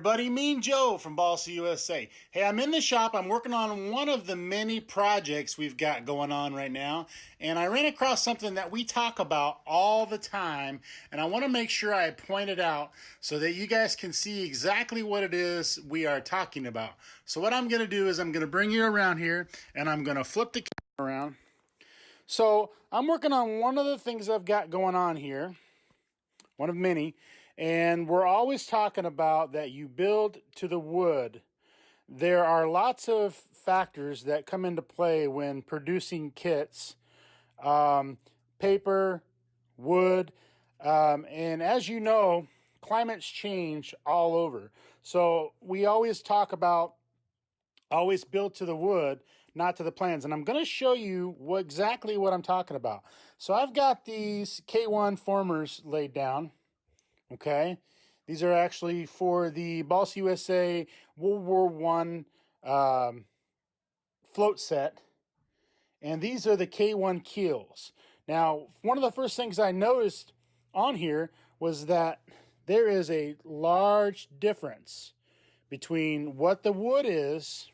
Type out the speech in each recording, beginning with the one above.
everybody, Mean Joe from Balsa USA. Hey, I'm in the shop. I'm working on one of the many projects we've got going on right now, and I ran across something that we talk about all the time, and I want to make sure I point it out so that you guys can see exactly what it is we are talking about. So what I'm going to do is I'm going to bring you around here, and I'm going to flip the camera around. So I'm working on one of the things I've got going on here, one of many, and we're always talking about that you build to the wood. There are lots of factors that come into play when producing kits, paper, wood, and as you know, climates change all over. So we always talk about always build to the wood, not to the plans. And I'm going to show you exactly what I'm talking about. So I've got these K1 formers laid down. Okay, these are actually for the Balsa USA World War I float set, and these are the K1 keels. Now, one of the first things I noticed on here was that there is a large difference between what the wood is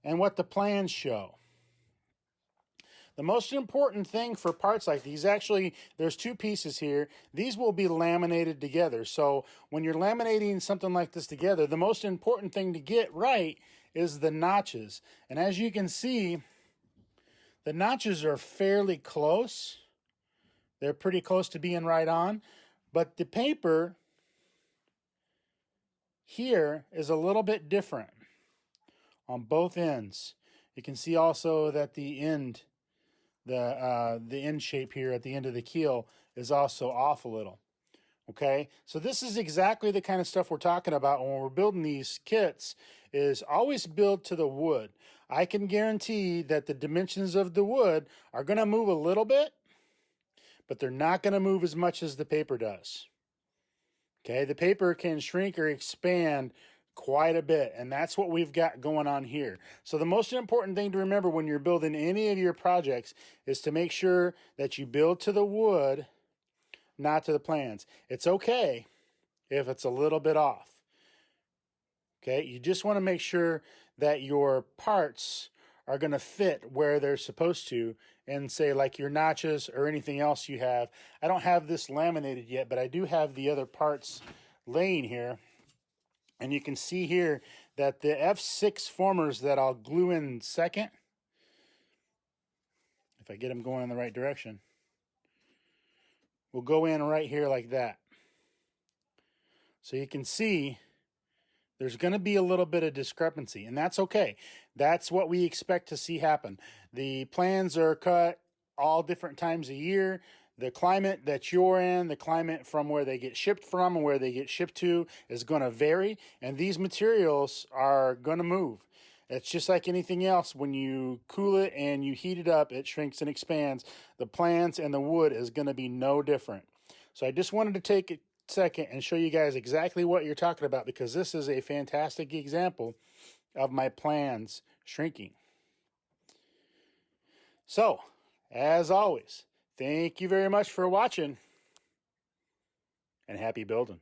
and what the plans show. The most important thing for parts like these, actually, there's two pieces here. These will be laminated together. So when you're laminating something like this together, the most important thing to get right is the notches. And as you can see, the notches are fairly close. They're pretty close to being right on. But the paper here is a little bit different on both ends. You can see also that the end shape here at the end of the keel is also off a little. Okay, so this is exactly the kind of stuff we're talking about when we're building these kits, is always build to the wood. I can guarantee that the dimensions of the wood are going to move a little bit, but they're not going to move as much as the paper does. Okay, the paper can shrink or expand quite a bit, and that's what we've got going on here. So the most important thing to remember when you're building any of your projects is to make sure that you build to the wood, not to the plans. It's okay if it's a little bit off. Okay, you just want to make sure that your parts are going to fit where they're supposed to, and say like your notches or anything else you have. I don't have this laminated yet, but I do have the other parts laying here. And you can see here that the F6 formers that I'll glue in second, if I get them going in the right direction, will go in right here like that. So you can see there's going to be a little bit of discrepancy, and that's okay. That's what we expect to see happen. The plans are cut all different times a year. The climate that you're in, the climate from where they get shipped from and where they get shipped to is going to vary, and these materials are going to move. It's just like anything else. When you cool it and you heat it up, it shrinks and expands. The plants and the wood is going to be no different. So I just wanted to take a second and show you guys exactly what you're talking about, because this is a fantastic example of my plans shrinking. So, as always, thank you very much for watching, and happy building.